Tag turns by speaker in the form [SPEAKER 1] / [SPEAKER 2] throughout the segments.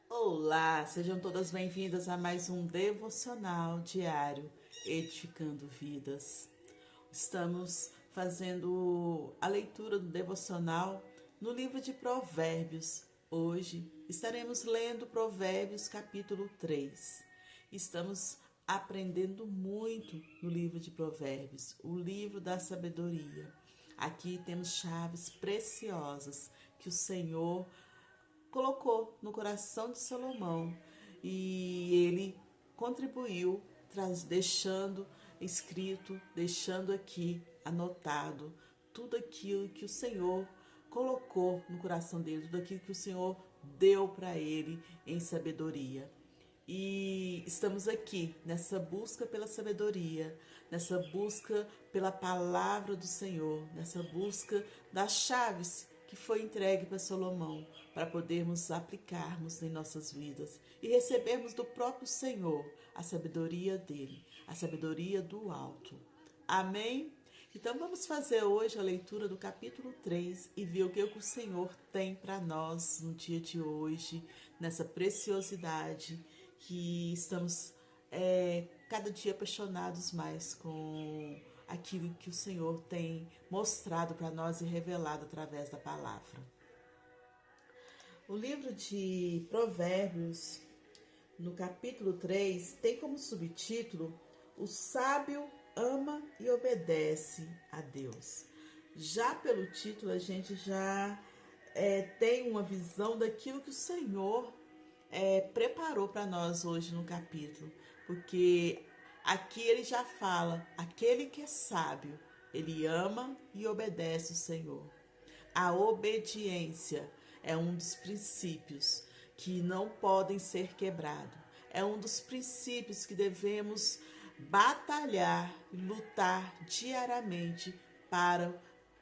[SPEAKER 1] Olá, sejam todas bem-vindas a mais um devocional diário Edificando Vidas. Estamos fazendo a leitura do devocional no livro de Provérbios. Hoje estaremos lendo Provérbios capítulo 3. Estamos aprendendo muito no livro de Provérbios, o livro da sabedoria. Aqui temos chaves preciosas que o Senhor colocou no coração de Salomão e ele contribuiu, deixando escrito, deixando aqui anotado tudo aquilo que o Senhor colocou no coração dele, tudo aquilo que o Senhor deu para ele em sabedoria. E estamos aqui nessa busca pela sabedoria, nessa busca pela palavra do Senhor, nessa busca das chaves que foi entregue para Salomão, para podermos aplicarmos em nossas vidas e recebermos do próprio Senhor a sabedoria dele, a sabedoria do alto. Amém? Então vamos fazer hoje a leitura do capítulo 3 e ver o que o Senhor tem para nós no dia de hoje, nessa preciosidade que estamos cada dia apaixonados mais com aquilo que o Senhor tem mostrado para nós e revelado através da palavra. O livro de Provérbios, no capítulo 3, tem como subtítulo: O sábio ama e obedece a Deus. Já pelo título, a gente já tem uma visão daquilo que o Senhor preparou para nós hoje no capítulo, porque aqui ele já fala: aquele que é sábio, ele ama e obedece o Senhor. A obediência é um dos princípios que não podem ser quebrados. É um dos princípios que devemos batalhar, lutar diariamente para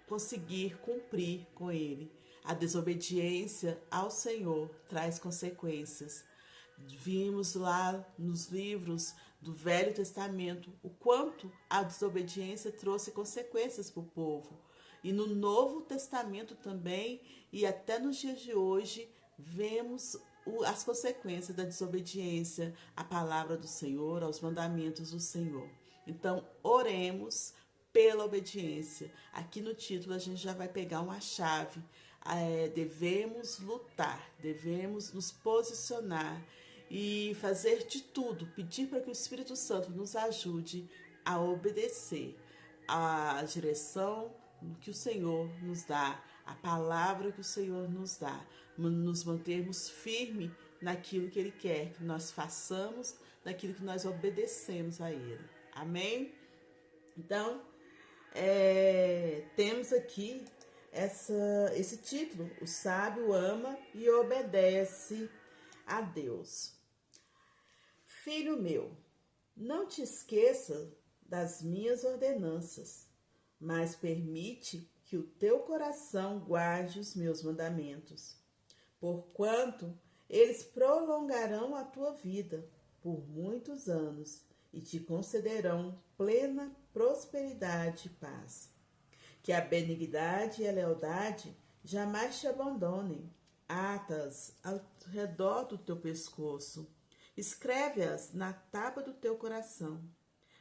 [SPEAKER 1] conseguir cumprir com ele. A desobediência ao Senhor traz consequências. Vimos lá nos livros do Velho Testamento o quanto a desobediência trouxe consequências para o povo. E no Novo Testamento também, e até nos dias de hoje, vemos as consequências da desobediência à palavra do Senhor, aos mandamentos do Senhor. Então, oremos pela obediência. Aqui no título a gente já vai pegar uma chave. Devemos lutar, devemos nos posicionar e fazer de tudo, pedir para que o Espírito Santo nos ajude a obedecer a direção que o Senhor nos dá, a palavra que o Senhor nos dá, nos mantermos firmes naquilo que Ele quer que nós façamos, naquilo que nós obedecemos a Ele. Amém? Então, temos aqui esse título: O sábio ama e obedece a Deus. Filho meu, não te esqueça das minhas ordenanças, mas permite que o teu coração guarde os meus mandamentos, porquanto eles prolongarão a tua vida por muitos anos e te concederão plena prosperidade e paz. Que a benignidade e a lealdade jamais te abandonem. Ata-as ao redor do teu pescoço. Escreve-as na tábua do teu coração.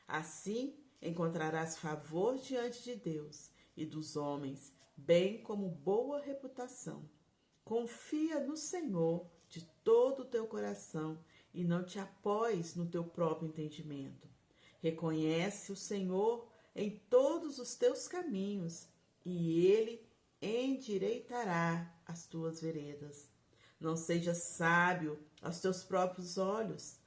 [SPEAKER 1] Assim encontrarás favor diante de Deus e dos homens, bem como boa reputação. Confia no Senhor de todo o teu coração e não te apoies no teu próprio entendimento. Reconhece o Senhor em todos os teus caminhos e Ele endireitará as tuas veredas. Não sejas sábio aos teus próprios olhos.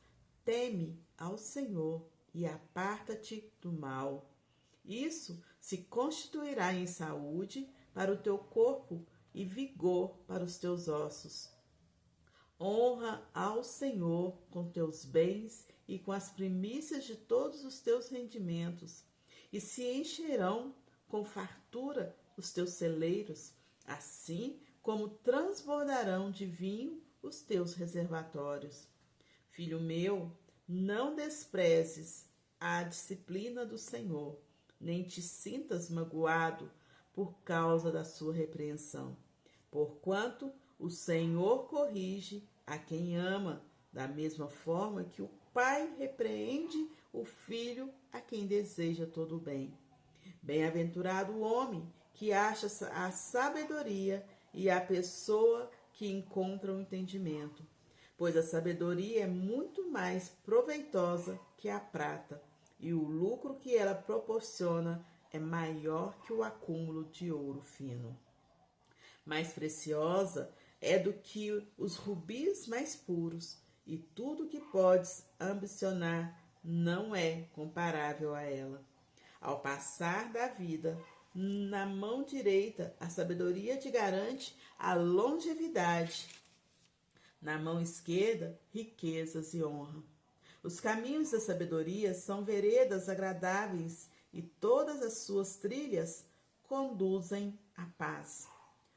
[SPEAKER 1] Teme ao Senhor e aparta-te do mal. Isso se constituirá em saúde para o teu corpo e vigor para os teus ossos. Honra ao Senhor com teus bens e com as primícias de todos os teus rendimentos, e se encherão com fartura os teus celeiros, assim como transbordarão de vinho os teus reservatórios. Filho meu, não desprezes a disciplina do Senhor, nem te sintas magoado por causa da sua repreensão, porquanto o Senhor corrige a quem ama, da mesma forma que o pai repreende o filho a quem deseja todo o bem. Bem-aventurado o homem que acha a sabedoria e a pessoa que encontra o entendimento, pois a sabedoria é muito mais proveitosa que a prata, e o lucro que ela proporciona é maior que o acúmulo de ouro fino. Mais preciosa é do que os rubis mais puros, e tudo que podes ambicionar não é comparável a ela. Ao passar da vida, na mão direita, a sabedoria te garante a longevidade. Na mão esquerda, riquezas e honra. Os caminhos da sabedoria são veredas agradáveis e todas as suas trilhas conduzem à paz.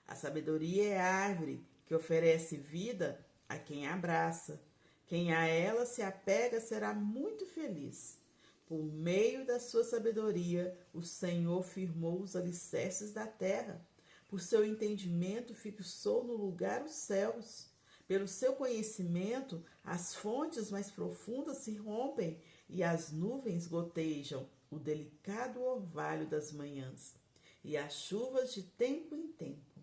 [SPEAKER 1] A sabedoria é a árvore que oferece vida a quem a abraça. Quem a ela se apega será muito feliz. Por meio da sua sabedoria, o Senhor firmou os alicerces da terra. Por seu entendimento, fixou no lugar os céus. Pelo seu conhecimento, as fontes mais profundas se rompem e as nuvens gotejam o delicado orvalho das manhãs e as chuvas de tempo em tempo.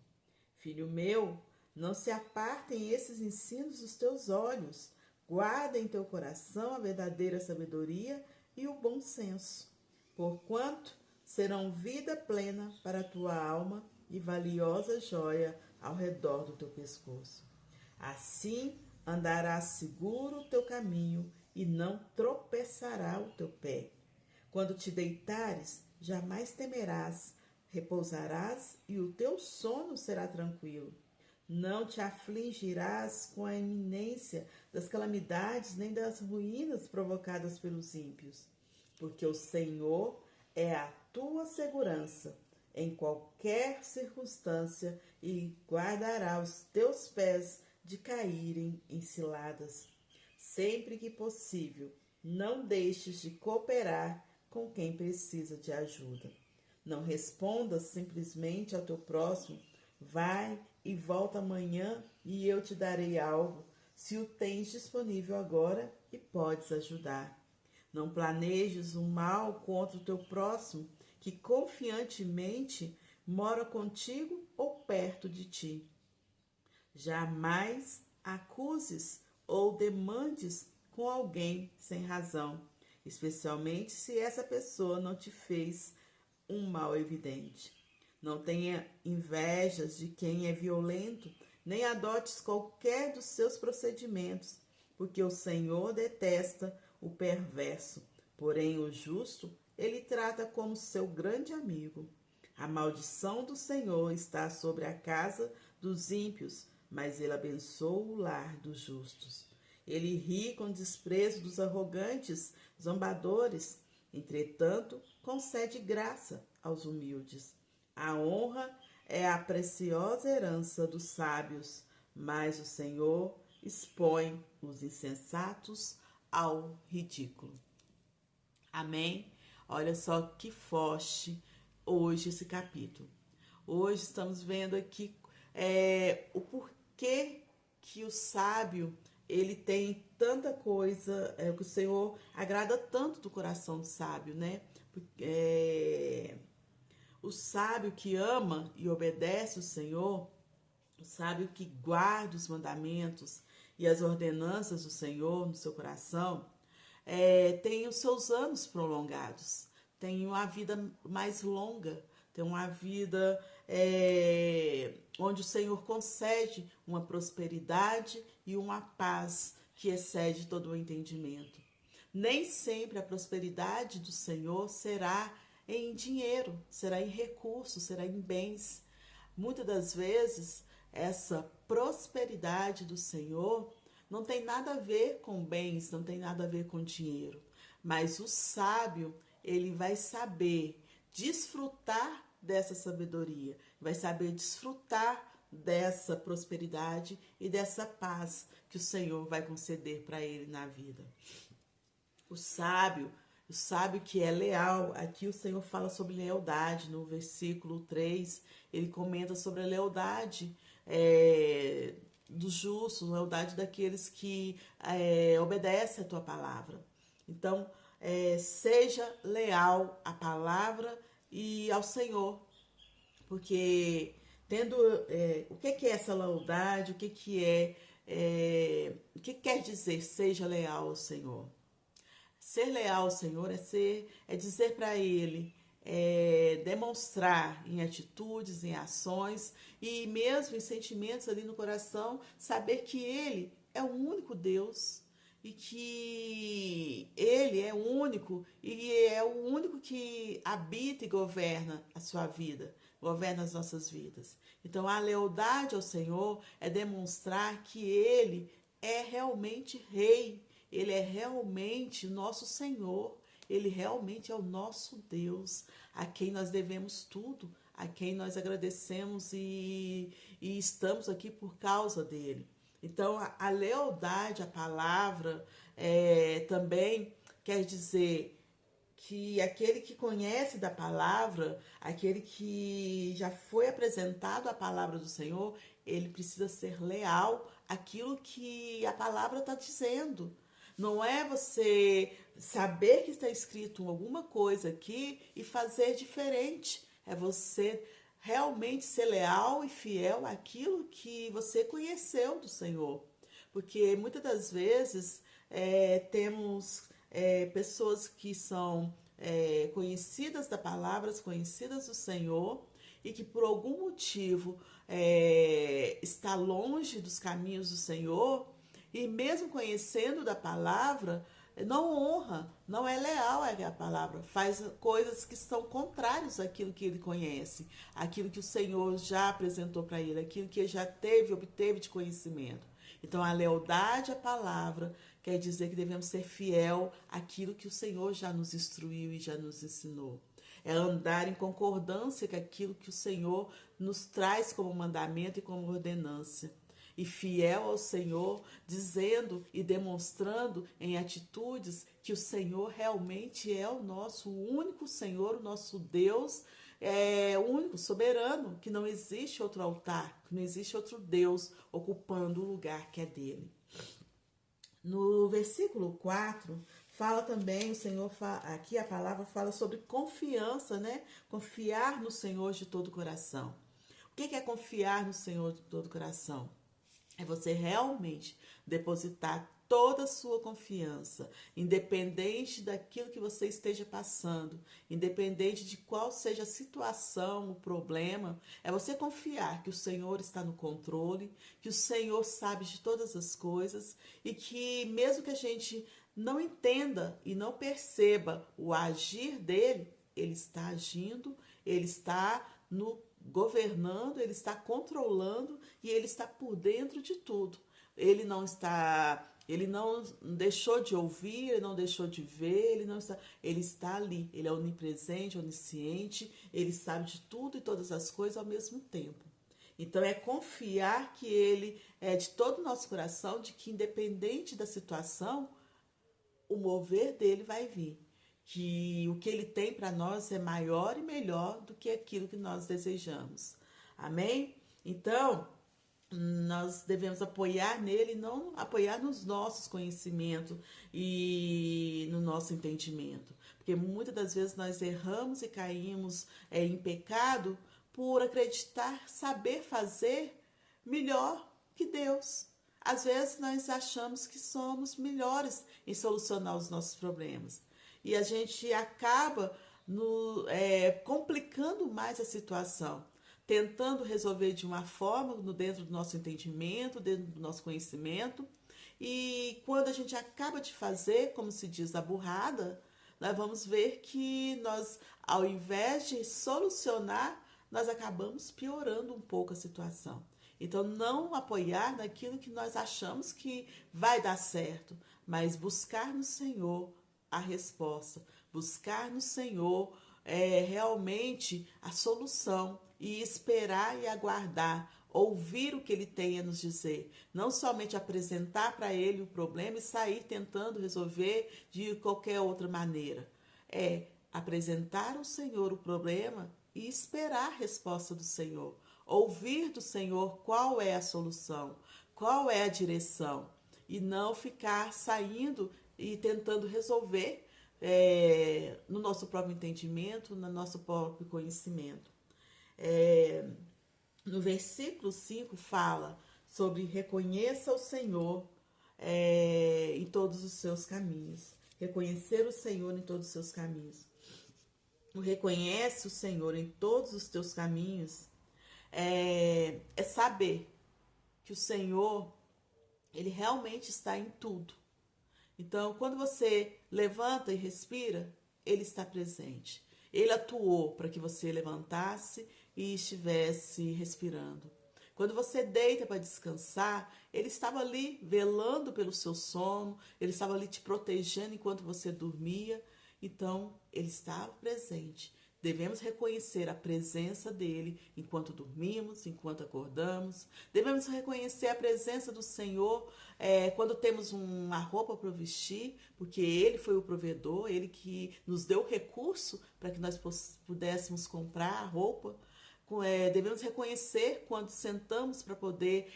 [SPEAKER 1] Filho meu, não se apartem esses ensinos dos teus olhos. Guarda em teu coração a verdadeira sabedoria e o bom senso, porquanto serão vida plena para a tua alma e valiosa joia ao redor do teu pescoço. Assim andarás seguro o teu caminho e não tropeçará o teu pé. Quando te deitares, jamais temerás, repousarás e o teu sono será tranquilo. Não te afligirás com a iminência das calamidades nem das ruínas provocadas pelos ímpios, porque o Senhor é a tua segurança em qualquer circunstância e guardará os teus pés de caírem em ciladas. Sempre que possível, não deixes de cooperar com quem precisa de ajuda. Não respondas simplesmente ao teu próximo, vai e volta amanhã e eu te darei algo, se o tens disponível agora e podes ajudar. Não planejes o mal contra o teu próximo, que confiantemente mora contigo ou perto de ti. Jamais acuses ou demandes com alguém sem razão, especialmente se essa pessoa não te fez um mal evidente. Não tenha invejas de quem é violento, nem adotes qualquer dos seus procedimentos, porque o Senhor detesta o perverso, porém o justo ele trata como seu grande amigo. A maldição do Senhor está sobre a casa dos ímpios, mas ele abençoa o lar dos justos. Ele ri com desprezo dos arrogantes, zombadores, entretanto, concede graça aos humildes. A honra é a preciosa herança dos sábios, mas o Senhor expõe os insensatos ao ridículo. Amém? Olha só que forte hoje esse capítulo. Hoje estamos vendo aqui o porquê que o sábio ele tem tanta coisa, que o Senhor agrada tanto do coração do sábio, né? O sábio que ama e obedece o Senhor, o sábio que guarda os mandamentos e as ordenanças do Senhor no seu coração, tem os seus anos prolongados, tem uma vida mais longa, tem uma vida onde o Senhor concede uma prosperidade e uma paz que excede todo o entendimento. Nem sempre a prosperidade do Senhor será em dinheiro, será em recursos, será em bens. Muitas das vezes, essa prosperidade do Senhor não tem nada a ver com bens, não tem nada a ver com dinheiro. Mas o sábio, ele vai saber desfrutar dessa sabedoria, vai saber desfrutar dessa prosperidade e dessa paz que o Senhor vai conceder para ele na vida. O sábio que é leal, aqui o Senhor fala sobre lealdade, no versículo 3, ele comenta sobre a lealdade dos justos, lealdade daqueles que obedecem a tua palavra. Então, seja leal à palavra e ao Senhor, porque tendo o que é essa lealdade, o que quer dizer seja leal ao Senhor? Ser leal ao Senhor é dizer para Ele, demonstrar em atitudes, em ações e mesmo em sentimentos ali no coração, saber que Ele é o único Deus e que Ele é o único e é o único que habita e governa a sua vida, governa as nossas vidas. Então, a lealdade ao Senhor é demonstrar que Ele é realmente Rei, Ele é realmente nosso Senhor, Ele realmente é o nosso Deus, a quem nós devemos tudo, a quem nós agradecemos e estamos aqui por causa dele. Então, a lealdade à palavra também quer dizer que aquele que conhece da palavra, aquele que já foi apresentado a palavra do Senhor, ele precisa ser leal àquilo que a palavra está dizendo. Não é você saber que está escrito alguma coisa aqui e fazer diferente. É você realmente ser leal e fiel àquilo que você conheceu do Senhor. Porque muitas das vezes temos pessoas que são conhecidas da palavra, conhecidas do Senhor, e que por algum motivo está longe dos caminhos do Senhor, e mesmo conhecendo da palavra, não honra, não é leal à palavra, faz coisas que são contrárias àquilo que ele conhece, aquilo que o Senhor já apresentou para ele, aquilo que ele já obteve de conhecimento. Então, a lealdade à palavra quer dizer que devemos ser fiel àquilo que o Senhor já nos instruiu e já nos ensinou. É andar em concordância com aquilo que o Senhor nos traz como mandamento e como ordenança. E fiel ao Senhor, dizendo e demonstrando em atitudes que o Senhor realmente é o nosso único Senhor, o nosso Deus, o único soberano, que não existe outro altar, que não existe outro Deus ocupando o lugar que é dele. No versículo 4, fala também, o Senhor, aqui a palavra fala sobre confiança, né? Confiar no Senhor de todo o coração. O que é confiar no Senhor de todo o coração? É você realmente depositar toda a sua confiança, independente daquilo que você esteja passando, independente de qual seja a situação, o problema, é você confiar que o Senhor está no controle, que o Senhor sabe de todas as coisas e que mesmo que a gente não entenda e não perceba o agir dele, ele está agindo, ele está governando, ele está controlando e ele está por dentro de tudo. Ele não deixou de ouvir, ele não deixou de ver, ele está ali. Ele é onipresente, onisciente, ele sabe de tudo e todas as coisas ao mesmo tempo. Então é confiar que ele é de todo o nosso coração, de que independente da situação, o mover dele vai vir. Que o que ele tem para nós é maior e melhor do que aquilo que nós desejamos. Amém? Então, nós devemos apoiar nele, não apoiar nos nossos conhecimentos e no nosso entendimento. Porque muitas das vezes nós erramos e caímos em pecado por acreditar saber fazer melhor que Deus. Às vezes nós achamos que somos melhores em solucionar os nossos problemas. E a gente acaba complicando mais a situação, tentando resolver de uma forma dentro do nosso entendimento, dentro do nosso conhecimento. E quando a gente acaba de fazer, como se diz, a burrada, nós vamos ver que nós, ao invés de solucionar, nós acabamos piorando um pouco a situação. Então, não apoiar naquilo que nós achamos que vai dar certo, mas buscar no Senhor a resposta, buscar no Senhor realmente a solução e esperar e aguardar, ouvir o que ele tem a nos dizer, não somente apresentar para ele o problema e sair tentando resolver de qualquer outra maneira. É apresentar ao Senhor o problema e esperar a resposta do Senhor, ouvir do Senhor qual é a solução, qual é a direção e não ficar saindo e tentando resolver no nosso próprio entendimento, no nosso próprio conhecimento. No versículo 5 fala sobre reconheça o Senhor em todos os seus caminhos. Reconhecer o Senhor em todos os seus caminhos. O reconhece o Senhor em todos os teus caminhos é saber que o Senhor, Ele realmente está em tudo. Então, quando você levanta e respira, Ele está presente. Ele atuou para que você levantasse e estivesse respirando. Quando você deita para descansar, Ele estava ali velando pelo seu sono, Ele estava ali te protegendo enquanto você dormia. Então, Ele estava presente. Devemos reconhecer a presença dele enquanto dormimos, enquanto acordamos. Devemos reconhecer a presença do Senhor quando temos uma roupa para vestir, porque Ele foi o provedor, Ele que nos deu o recurso para que nós pudéssemos comprar a roupa. Devemos reconhecer quando sentamos para poder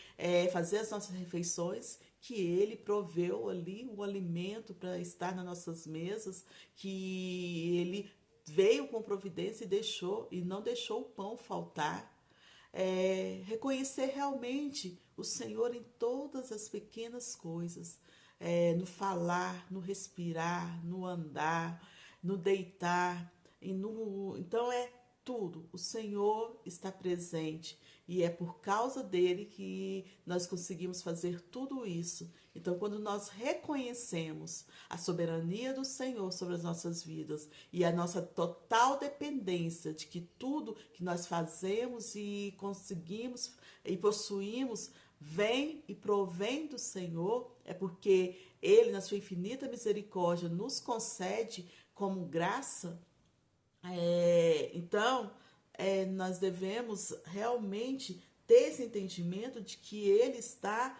[SPEAKER 1] fazer as nossas refeições, que Ele proveu ali o alimento para estar nas nossas mesas, que Ele veio com providência e não deixou o pão faltar. Reconhecer realmente o Senhor em todas as pequenas coisas, no falar, no respirar, no andar, no deitar, então tudo. O Senhor está presente e é por causa dele que nós conseguimos fazer tudo isso. Então, quando nós reconhecemos a soberania do Senhor sobre as nossas vidas e a nossa total dependência de que tudo que nós fazemos e conseguimos e possuímos vem e provém do Senhor, é porque Ele, na sua infinita misericórdia, nos concede como graça. Então, nós devemos realmente ter esse entendimento de que Ele está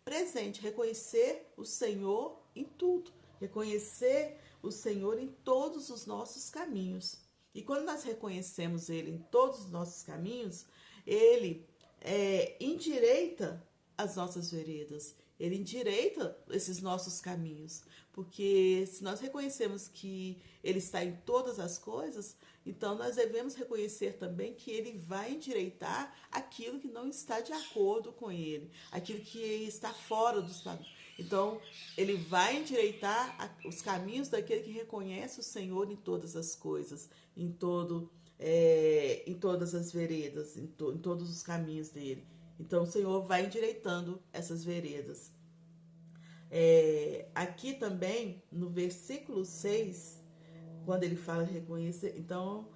[SPEAKER 1] presente, reconhecer o Senhor em tudo, reconhecer o Senhor em todos os nossos caminhos. E quando nós reconhecemos Ele em todos os nossos caminhos, Ele endireita as nossas veredas, Ele endireita esses nossos caminhos, porque se nós reconhecemos que Ele está em todas as coisas, então nós devemos reconhecer também que Ele vai endireitar aquilo que não está de acordo com Ele, aquilo que está fora dos caminhos. Então, Ele vai endireitar os caminhos daquele que reconhece o Senhor em todas as coisas, em todas as veredas, em todos os caminhos dele. Então, o Senhor vai endireitando essas veredas. Aqui também, no versículo 6, quando ele fala reconhecer, então,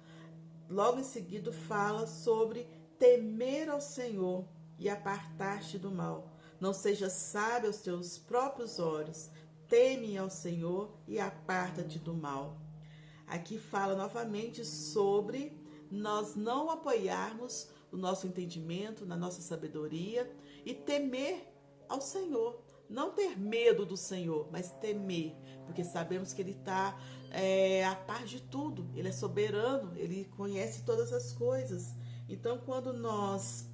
[SPEAKER 1] logo em seguida fala sobre temer ao Senhor e apartar-te do mal. Não seja sábio aos teus próprios olhos, teme ao Senhor e aparta-te do mal. Aqui fala novamente sobre nós não apoiarmos o nosso entendimento, na nossa sabedoria e temer ao Senhor. Não ter medo do Senhor, mas temer, porque sabemos que Ele está a par de tudo, Ele é soberano, Ele conhece todas as coisas. Então, quando nós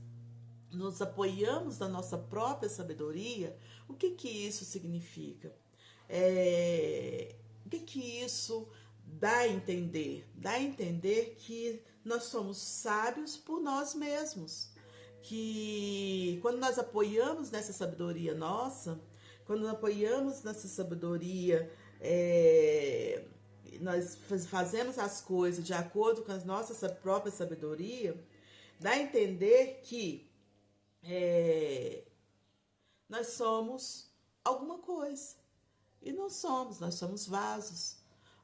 [SPEAKER 1] nos apoiamos na nossa própria sabedoria, o que isso significa? O que isso dá a entender? Dá a entender que nós somos sábios por nós mesmos. Que quando nós apoiamos nessa sabedoria nossa, quando nós apoiamos nessa sabedoria, nós fazemos as coisas de acordo com a nossa própria sabedoria, dá a entender que nós somos alguma coisa. E não somos, nós somos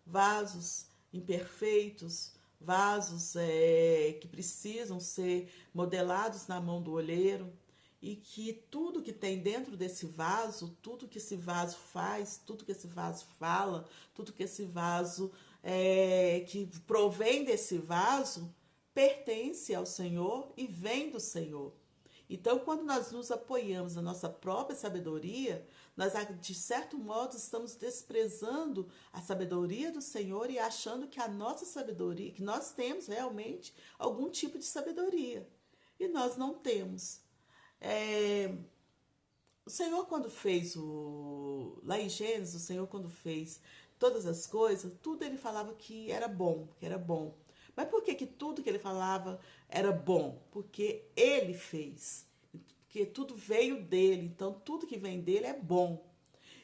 [SPEAKER 1] vasos imperfeitos, vasos que precisam ser modelados na mão do olheiro, e que tudo que tem dentro desse vaso, tudo que esse vaso faz, tudo que esse vaso fala, tudo que esse vaso que provém desse vaso, pertence ao Senhor e vem do Senhor. Então, quando nós nos apoiamos na nossa própria sabedoria, nós, de certo modo, estamos desprezando a sabedoria do Senhor e achando que a nossa sabedoria, que nós temos realmente algum tipo de sabedoria. E nós não temos. Senhor, quando fez lá em Gênesis, o Senhor, quando fez todas as coisas, tudo ele falava que era bom, que era bom. Mas por que tudo que ele falava era bom? Porque ele fez. Porque tudo veio dele, então tudo que vem dele é bom.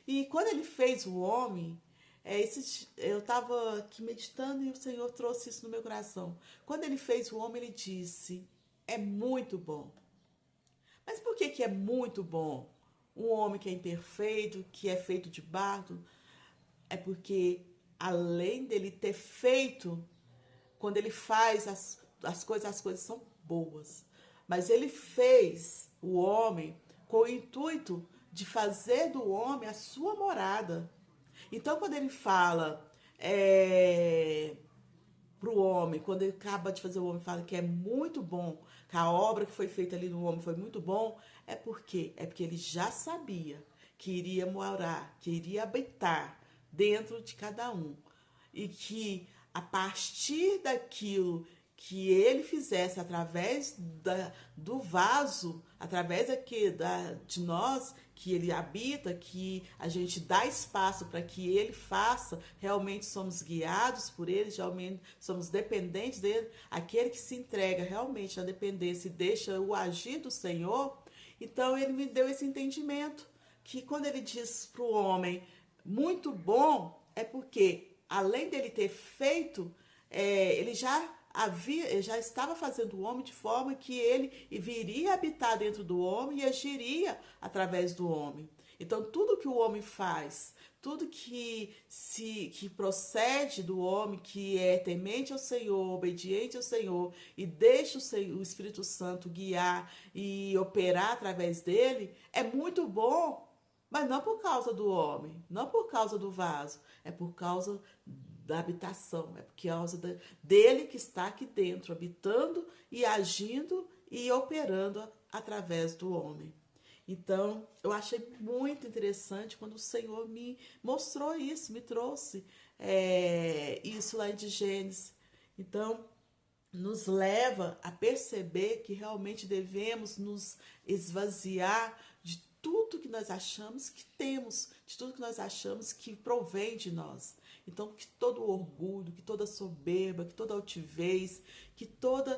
[SPEAKER 1] E quando ele fez o homem, eu estava aqui meditando e o Senhor trouxe isso no meu coração. Quando ele fez o homem, ele disse: é muito bom. Mas por que é muito bom? Um homem que é imperfeito, que é feito de barro, é porque além dele ter feito, quando ele faz as coisas são boas. Mas ele fez o homem com o intuito de fazer do homem a sua morada. Então, quando ele fala para o homem, quando ele acaba de fazer o homem, fala que é muito bom, que a obra que foi feita ali no homem foi muito bom, é porque ele já sabia que iria morar, que iria habitar dentro de cada um. E que a partir daquilo que ele fizesse através do vaso, através de nós, que ele habita, que a gente dá espaço para que ele faça, realmente somos guiados por ele, realmente somos dependentes dele, aquele que se entrega realmente na dependência e deixa o agir do Senhor. Então ele me deu esse entendimento, que quando ele diz para o homem muito bom, é porque além dele ter feito, ele já estava fazendo o homem de forma que ele viria habitar dentro do homem e agiria através do homem. Então, tudo que o homem faz, tudo que procede do homem, que é temente ao Senhor, obediente ao Senhor, e deixa o Espírito Santo guiar e operar através dele, é muito bom. Mas não por causa do homem, não por causa do vaso, é por causa da habitação, é por causa dele que está aqui dentro, habitando e agindo e operando através do homem. Então, eu achei muito interessante quando o Senhor me mostrou isso, me trouxe isso lá de Gênesis. Então, nos leva a perceber que realmente devemos nos esvaziar de tudo que nós achamos que temos, de tudo que nós achamos que provém de nós. Então, que todo orgulho, que toda soberba, que toda altivez, que tudo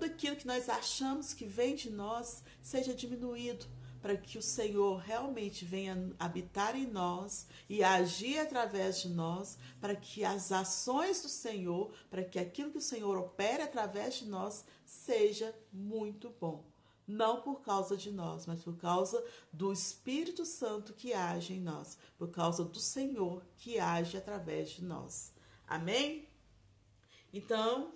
[SPEAKER 1] aquilo que nós achamos que vem de nós seja diminuído, para que o Senhor realmente venha habitar em nós e agir através de nós, para que as ações do Senhor, para que aquilo que o Senhor opere através de nós seja muito bom. Não por causa de nós, mas por causa do Espírito Santo que age em nós, por causa do Senhor que age através de nós. Amém? Então,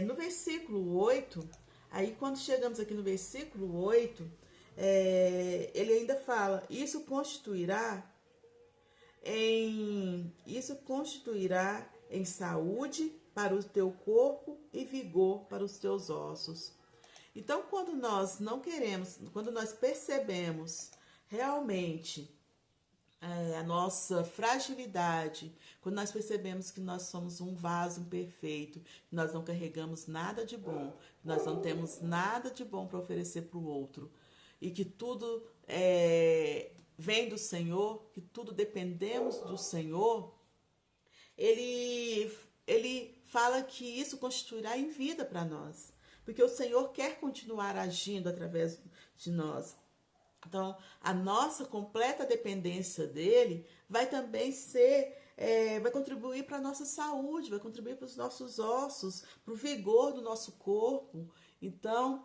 [SPEAKER 1] no versículo 8, aí quando chegamos aqui no versículo 8, ele ainda fala: isso constituirá em saúde para o teu corpo e vigor para os teus ossos. Então, quando nós não queremos, quando nós percebemos realmente a nossa fragilidade, quando nós percebemos que nós somos um vaso imperfeito, que nós não carregamos nada de bom, que nós não temos nada de bom para oferecer para o outro, e que tudo vem do Senhor, que tudo dependemos do Senhor, ele fala que isso constituirá em vida para nós. Porque o Senhor quer continuar agindo através de nós. Então, a nossa completa dependência dele vai também vai contribuir para a nossa saúde, vai contribuir para os nossos ossos, para o vigor do nosso corpo. Então,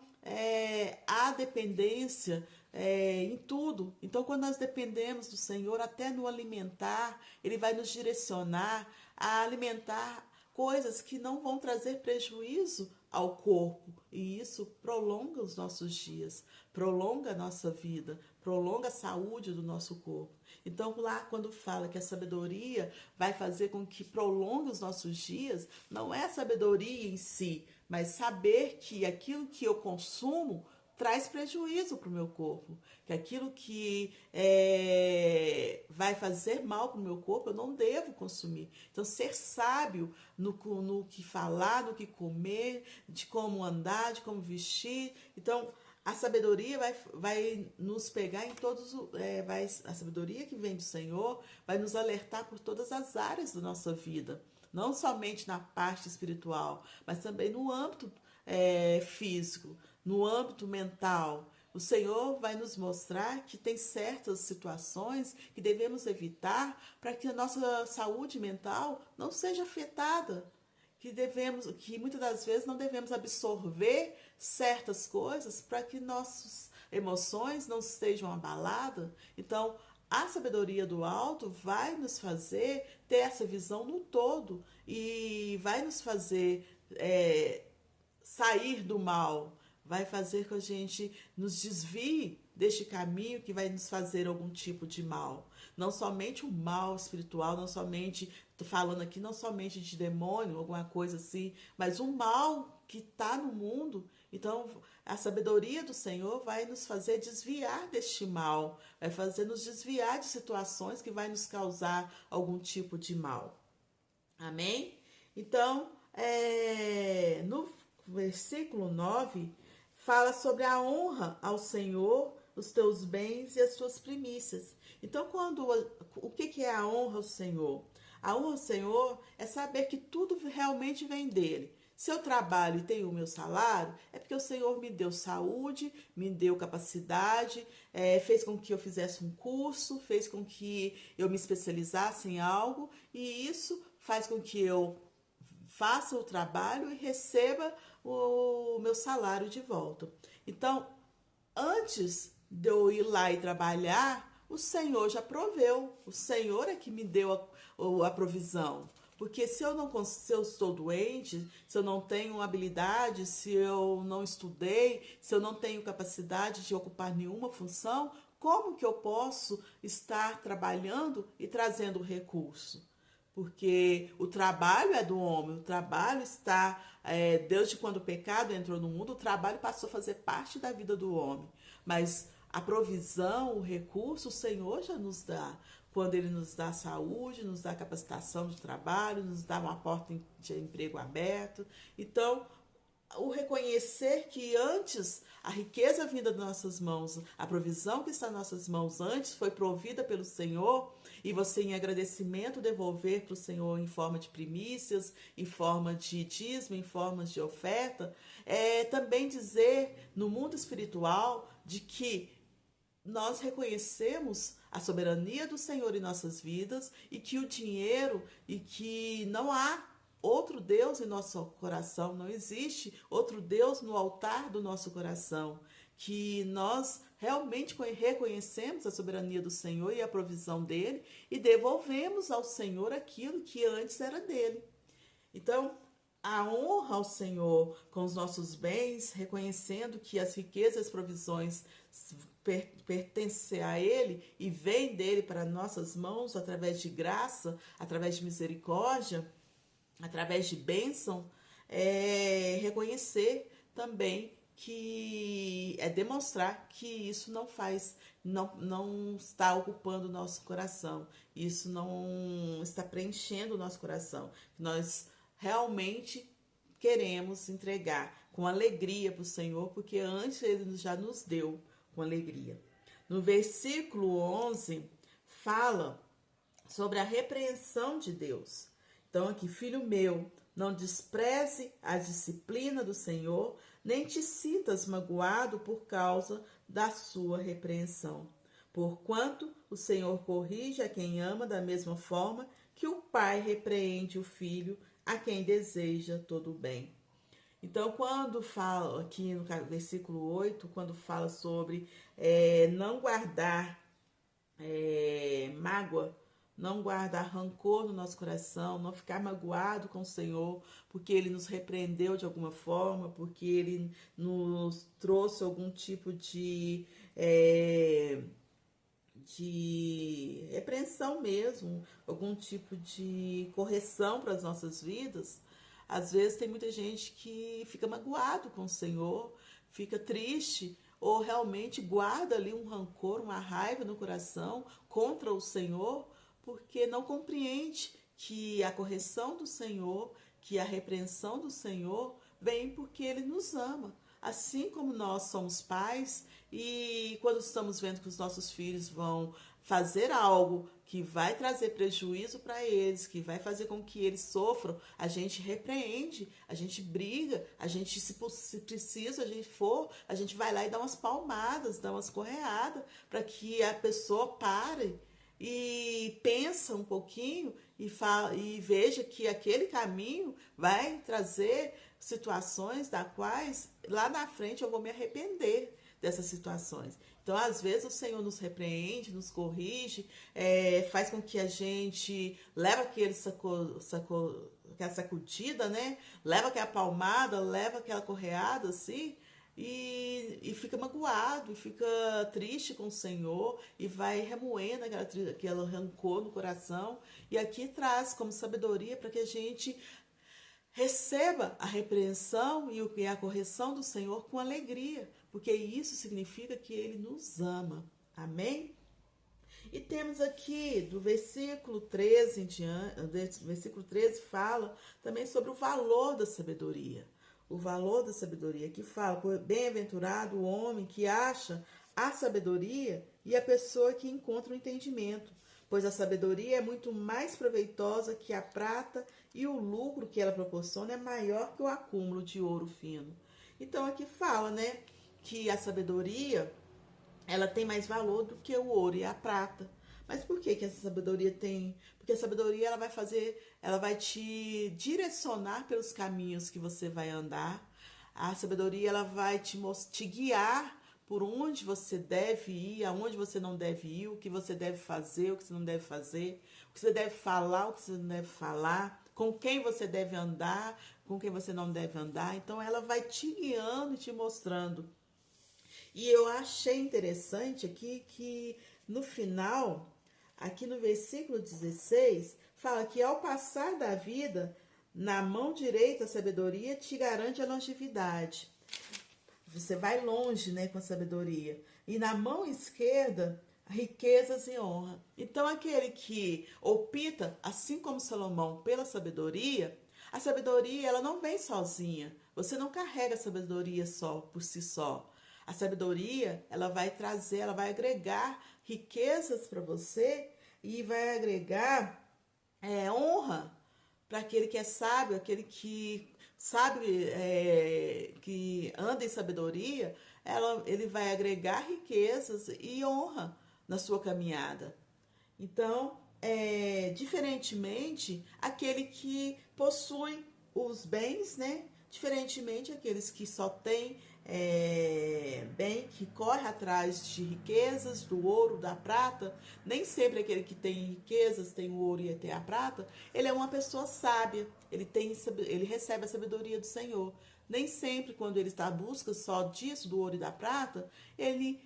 [SPEAKER 1] há dependência em tudo. Então, quando nós dependemos do Senhor, até no alimentar, ele vai nos direcionar a alimentar coisas que não vão trazer prejuízo ao corpo, e isso prolonga os nossos dias, prolonga a nossa vida, prolonga a saúde do nosso corpo. Então, lá quando fala que a sabedoria vai fazer com que prolongue os nossos dias, não é a sabedoria em si, mas saber que aquilo que eu consumo traz prejuízo para o meu corpo, que aquilo que vai fazer mal para o meu corpo eu não devo consumir. Então, ser sábio no que falar, no que comer, de como andar, de como vestir. Então, A sabedoria vai nos pegar em todos, a sabedoria que vem do Senhor vai nos alertar por todas as áreas da nossa vida, não somente na parte espiritual, mas também no âmbito físico, no âmbito mental. O Senhor vai nos mostrar que tem certas situações que devemos evitar para que a nossa saúde mental não seja afetada, que muitas das vezes não devemos absorver certas coisas para que nossas emoções não estejam abaladas. Então, a sabedoria do alto vai nos fazer ter essa visão no todo e vai nos fazer sair do mal, vai fazer que a gente nos desvie deste caminho que vai nos fazer algum tipo de mal. Não somente o mal espiritual, não somente, tô falando aqui, não somente de demônio, alguma coisa assim, mas o mal que está no mundo. Então, a sabedoria do Senhor vai nos fazer desviar deste mal, vai fazer nos desviar de situações que vai nos causar algum tipo de mal. Amém? Então, no versículo 9, fala sobre a honra ao Senhor, os teus bens e as suas primícias. Então, o que é a honra ao Senhor? A honra ao Senhor é saber que tudo realmente vem dele. Se eu trabalho e tenho o meu salário, é porque o Senhor me deu saúde, me deu capacidade, fez com que eu fizesse um curso, fez com que eu me especializasse em algo, e isso faz com que eu faça o trabalho e receba o meu salário de volta. Então, antes de eu ir lá e trabalhar, o Senhor já proveu. O Senhor é que me deu a provisão. Porque se eu estou doente, se eu não tenho habilidade, se eu não estudei, se eu não tenho capacidade de ocupar nenhuma função, como que eu posso estar trabalhando e trazendo recurso? Porque o trabalho é do homem, o trabalho está, desde quando o pecado entrou no mundo, o trabalho passou a fazer parte da vida do homem. Mas a provisão, o recurso, o Senhor já nos dá. Quando Ele nos dá saúde, nos dá capacitação de trabalho, nos dá uma porta de emprego aberto. Então, o reconhecer que antes a riqueza vinda das nossas mãos, a provisão que está nas nossas mãos antes foi provida pelo Senhor, e você em agradecimento devolver para o Senhor em forma de primícias, em forma de dízimo, em forma de oferta, é também dizer no mundo espiritual de que nós reconhecemos a soberania do Senhor em nossas vidas e que o dinheiro e que não há outro Deus em nosso coração, não existe outro Deus no altar do nosso coração, que nós realmente reconhecemos a soberania do Senhor e a provisão dele e devolvemos ao Senhor aquilo que antes era dele. Então, a honra ao Senhor com os nossos bens, reconhecendo que as riquezas e as provisões pertencem a Ele e vêm dele para nossas mãos através de graça, através de misericórdia, através de bênção, reconhecer também que demonstrar que isso não está ocupando o nosso coração, isso não está preenchendo o nosso coração. Nós realmente queremos entregar com alegria para o Senhor, porque antes Ele já nos deu com alegria. No versículo 11, fala sobre a repreensão de Deus. Então aqui, filho meu, não despreze a disciplina do Senhor, nem te sintas magoado por causa da sua repreensão. Porquanto o Senhor corrige a quem ama da mesma forma que o pai repreende o filho a quem deseja todo o bem. Então, quando fala aqui no versículo 8, quando fala sobre não guardar mágoa, não guardar rancor no nosso coração, não ficar magoado com o Senhor, porque Ele nos repreendeu de alguma forma, porque Ele nos trouxe algum tipo de repreensão mesmo, algum tipo de correção para as nossas vidas. Às vezes tem muita gente que fica magoado com o Senhor, fica triste, ou realmente guarda ali um rancor, uma raiva no coração contra o Senhor, porque não compreende que a correção do Senhor, que a repreensão do Senhor vem porque Ele nos ama. assim como nós somos pais e quando estamos vendo que os nossos filhos vão fazer algo que vai trazer prejuízo para eles, que vai fazer com que eles sofram, a gente repreende, a gente briga, a gente, se preciso, a gente for, a gente vai lá e dá umas palmadas, dá umas correadas, para que a pessoa pare e pensa um pouquinho e veja que aquele caminho vai trazer situações da quais lá na frente eu vou me arrepender dessas situações. Então, às vezes, o Senhor nos repreende, nos corrige, faz com que a gente leve aquela sacudida, né? Leva aquela palmada, leva aquela correada, assim, e fica magoado, e fica triste com o Senhor, e vai remoendo aquele rancor no coração. E aqui traz como sabedoria para que a gente receba a repreensão e a correção do Senhor com alegria, porque isso significa que Ele nos ama. Amém? E temos aqui do versículo 13 em diante, versículo 13 fala também sobre o valor da sabedoria. O valor da sabedoria que fala, bem-aventurado o homem que acha a sabedoria e a pessoa que encontra o entendimento, pois a sabedoria é muito mais proveitosa que a prata e o lucro que ela proporciona é maior que o acúmulo de ouro fino. Então aqui fala, né, que a sabedoria ela tem mais valor do que o ouro e a prata. Mas por que essa sabedoria tem? Porque a sabedoria ela vai te direcionar pelos caminhos que você vai andar. A sabedoria ela vai te guiar por onde você deve ir, aonde você não deve ir, o que você deve fazer, o que você não deve fazer, o que você deve falar, o que você não deve falar, com quem você deve andar, com quem você não deve andar. Então ela vai te guiando e te mostrando. E eu achei interessante aqui que no final, aqui no versículo 16, fala que ao passar da vida, na mão direita a sabedoria te garante a longevidade. Você vai longe, né, com a sabedoria. E na mão esquerda, riquezas e honra. Então aquele que opta, assim como Salomão, pela sabedoria, a sabedoria ela não vem sozinha. Você não carrega a sabedoria só por si só. A sabedoria, ela vai trazer, ela vai agregar riquezas para você e vai agregar honra para aquele que é sábio, aquele que sabe, que anda em sabedoria, ele vai agregar riquezas e honra na sua caminhada. Então, diferentemente, aquele que possui os bens, né? Diferentemente aqueles que só têm bem, que corre atrás de riquezas, do ouro, da prata, nem sempre aquele que tem riquezas, tem o ouro e tem a prata, ele é uma pessoa sábia, ele recebe a sabedoria do Senhor. Nem sempre, quando ele está à busca só disso, do ouro e da prata, ele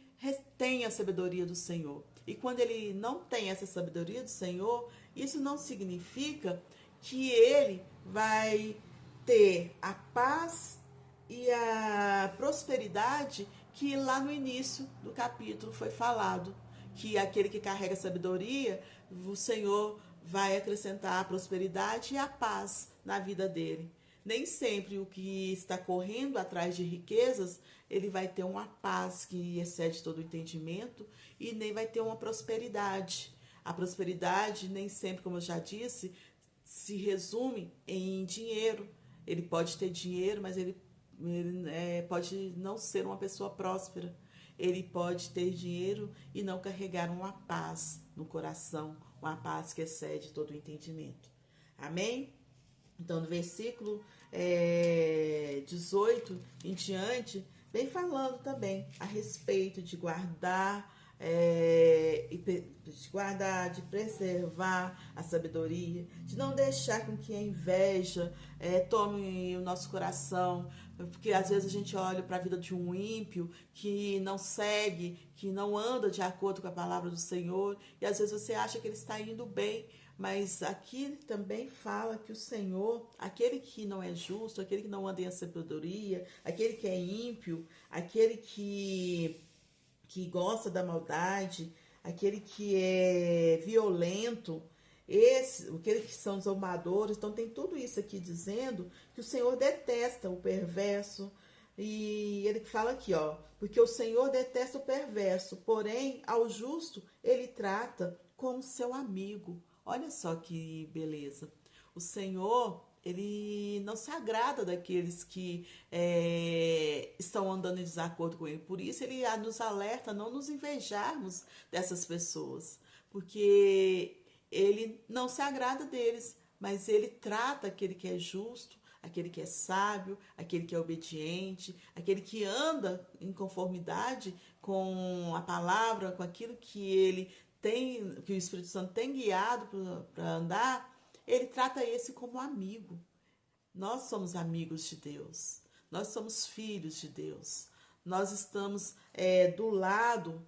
[SPEAKER 1] tem a sabedoria do Senhor. E quando ele não tem essa sabedoria do Senhor, isso não significa que ele vai ter a paz e a prosperidade que lá no início do capítulo foi falado, que aquele que carrega sabedoria, o Senhor vai acrescentar a prosperidade e a paz na vida dele. Nem sempre o que está correndo atrás de riquezas, ele vai ter uma paz que excede todo o entendimento e nem vai ter uma prosperidade. A prosperidade nem sempre, como eu já disse, se resume em dinheiro. Ele pode ter dinheiro, mas ele pode não ser uma pessoa próspera. Ele pode ter dinheiro e não carregar uma paz no coração, uma paz que excede todo o entendimento. Amém? Então, no versículo 18 em diante, vem falando também a respeito de guardar, de preservar a sabedoria, de não deixar com que a inveja tome o nosso coração, porque às vezes a gente olha para a vida de um ímpio que não segue, que não anda de acordo com a palavra do Senhor, e às vezes você acha que ele está indo bem, mas aqui também fala que o Senhor, aquele que não é justo, aquele que não anda em sabedoria, aquele que é ímpio, aquele que gosta da maldade, aquele que é violento, aquele que são os amadores. Então tem tudo isso aqui dizendo que o Senhor detesta o perverso, E ele fala aqui, ó, porque o Senhor detesta o perverso, porém ao justo ele trata como seu amigo. Olha só que beleza. O Senhor, ele não se agrada daqueles que estão andando em desacordo com ele. Por isso ele nos alerta a não nos invejarmos dessas pessoas, porque ele não se agrada deles, mas ele trata aquele que é justo, aquele que é sábio, aquele que é obediente, aquele que anda em conformidade com a palavra, com aquilo que ele tem, que o Espírito Santo tem guiado para andar, ele trata esse como amigo. Nós somos amigos de Deus, nós somos filhos de Deus, nós estamos do lado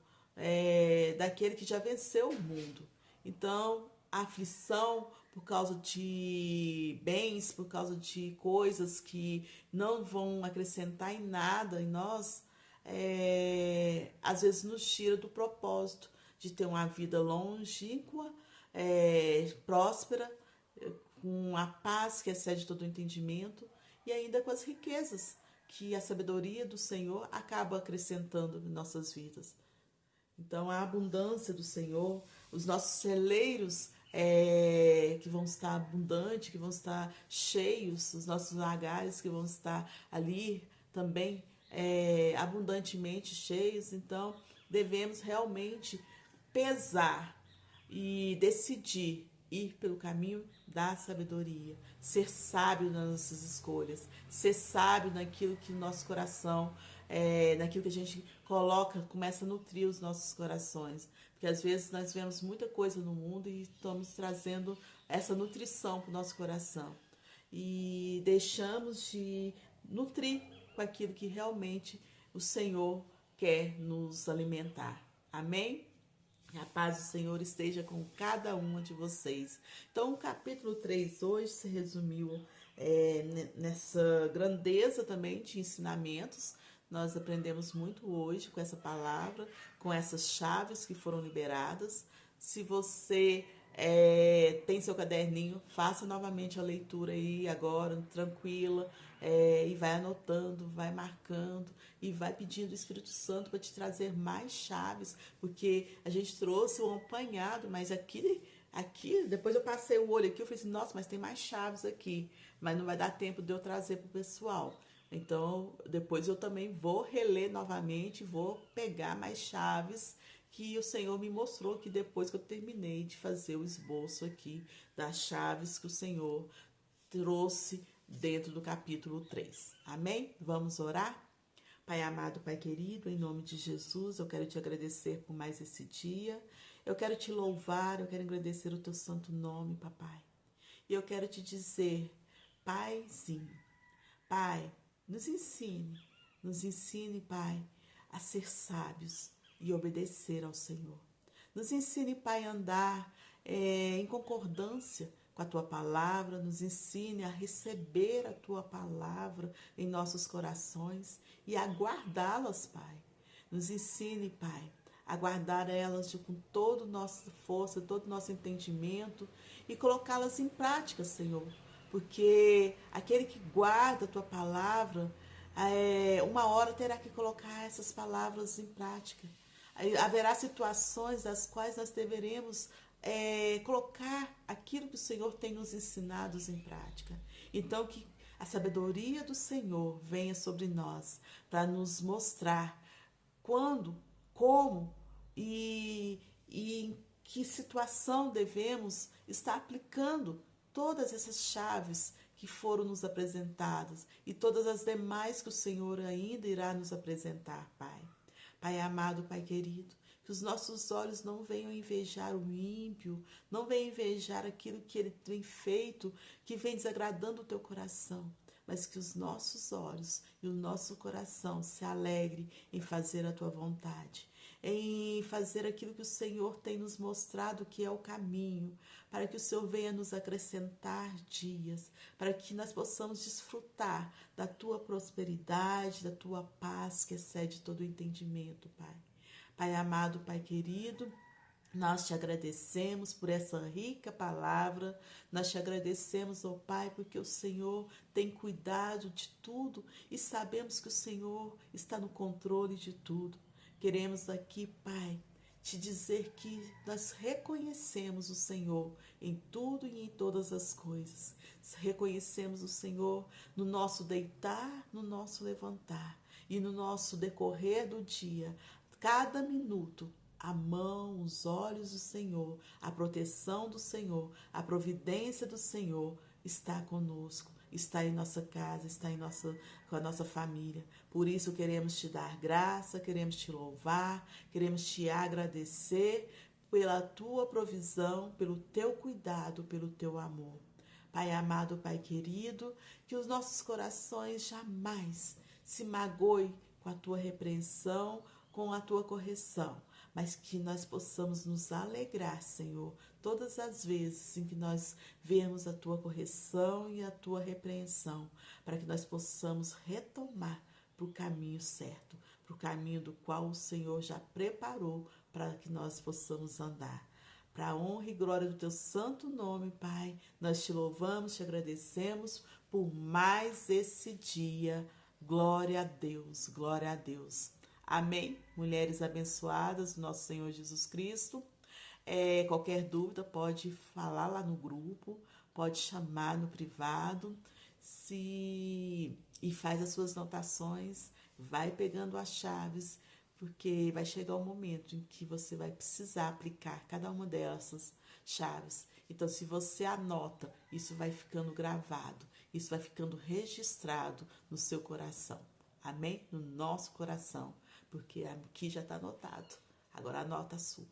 [SPEAKER 1] daquele que já venceu o mundo. Então, a aflição por causa de bens, por causa de coisas que não vão acrescentar em nada em nós, às vezes nos tira do propósito de ter uma vida longínqua, próspera, com a paz que excede todo o entendimento e ainda com as riquezas que a sabedoria do Senhor acaba acrescentando em nossas vidas. Então, a abundância do Senhor, os nossos celeiros que vão estar abundantes, que vão estar cheios, os nossos lagares que vão estar ali também abundantemente cheios. Então, devemos realmente pesar e decidir ir pelo caminho da sabedoria, ser sábio nas nossas escolhas, ser sábio naquilo que o nosso coração, naquilo que a gente coloca, começa a nutrir os nossos corações. Porque às vezes nós vemos muita coisa no mundo e estamos trazendo essa nutrição para o nosso coração. E deixamos de nutrir com aquilo que realmente o Senhor quer nos alimentar. Amém? A paz do Senhor esteja com cada uma de vocês. Então, o capítulo 3 hoje se resumiu nessa grandeza também de ensinamentos. Nós aprendemos muito hoje com essa palavra, com essas chaves que foram liberadas. Se você tem seu caderninho, faça novamente a leitura aí agora, tranquila, e vai anotando, vai marcando e vai pedindo o Espírito Santo para te trazer mais chaves, porque a gente trouxe um apanhado, mas aqui, depois eu passei o olho aqui, eu falei assim, nossa, mas tem mais chaves aqui, mas não vai dar tempo de eu trazer para o pessoal. Então, depois eu também vou reler novamente, vou pegar mais chaves que o Senhor me mostrou que depois que eu terminei de fazer o esboço aqui das chaves que o Senhor trouxe dentro do capítulo 3. Amém? Vamos orar? Pai amado, Pai querido, em nome de Jesus, eu quero te agradecer por mais esse dia. Eu quero te louvar, eu quero agradecer o teu santo nome, papai. E eu quero te dizer, Paizinho, Pai, nos ensine, Pai, a ser sábios e obedecer ao Senhor. Nos ensine, Pai, a andar em concordância com a Tua palavra, nos ensine a receber a Tua palavra em nossos corações e a guardá-las, Pai. Nos ensine, Pai, a guardar elas com toda a nossa força, todo o nosso entendimento e colocá-las em prática, Senhor. Porque aquele que guarda a Tua palavra, uma hora terá que colocar essas palavras em prática. Haverá situações das quais nós deveremos colocar aquilo que o Senhor tem nos ensinado em prática. Então, que a sabedoria do Senhor venha sobre nós para nos mostrar quando, como e em que situação devemos estar aplicando todas essas chaves que foram nos apresentadas e todas as demais que o Senhor ainda irá nos apresentar, Pai. Pai amado, Pai querido, que os nossos olhos não venham invejar o ímpio, não venham invejar aquilo que ele tem feito, que vem desagradando o teu coração, mas que os nossos olhos e o nosso coração se alegre em fazer a tua vontade, em fazer aquilo que o Senhor tem nos mostrado que é o caminho, para que o Senhor venha nos acrescentar dias, para que nós possamos desfrutar da tua prosperidade, da tua paz que excede todo o entendimento, Pai. Pai amado, Pai querido, Nós te agradecemos por essa rica palavra, nós te agradecemos, ó Pai, porque o Senhor tem cuidado de tudo e sabemos que o Senhor está no controle de tudo. Queremos aqui, Pai, te dizer que nós reconhecemos o Senhor em tudo e em todas as coisas. Reconhecemos o Senhor no nosso deitar, no nosso levantar e no nosso decorrer do dia, cada minuto. A mão, os olhos do Senhor, a proteção do Senhor, a providência do Senhor está conosco, está em nossa casa, está com a nossa família. Por isso queremos te dar graça, queremos te louvar, queremos te agradecer pela tua provisão, pelo teu cuidado, pelo teu amor. Pai amado, Pai querido, que os nossos corações jamais se magoem com a tua repreensão, com a tua correção, mas que nós possamos nos alegrar, Senhor, todas as vezes em que nós vemos a tua correção e a tua repreensão, para que nós possamos retomar para o caminho certo, para o caminho do qual o Senhor já preparou para que nós possamos andar. Para a honra e glória do teu santo nome, Pai, nós te louvamos, te agradecemos por mais esse dia. Glória a Deus, glória a Deus. Amém? Mulheres abençoadas do nosso Senhor Jesus Cristo. Qualquer dúvida pode falar lá no grupo, pode chamar no privado, e faz as suas anotações, vai pegando as chaves, porque vai chegar o momento em que você vai precisar aplicar cada uma dessas chaves. Então, se você anota, isso vai ficando gravado, isso vai ficando registrado no seu coração. Amém? No nosso coração, porque aqui já está anotado. Agora anota a sua.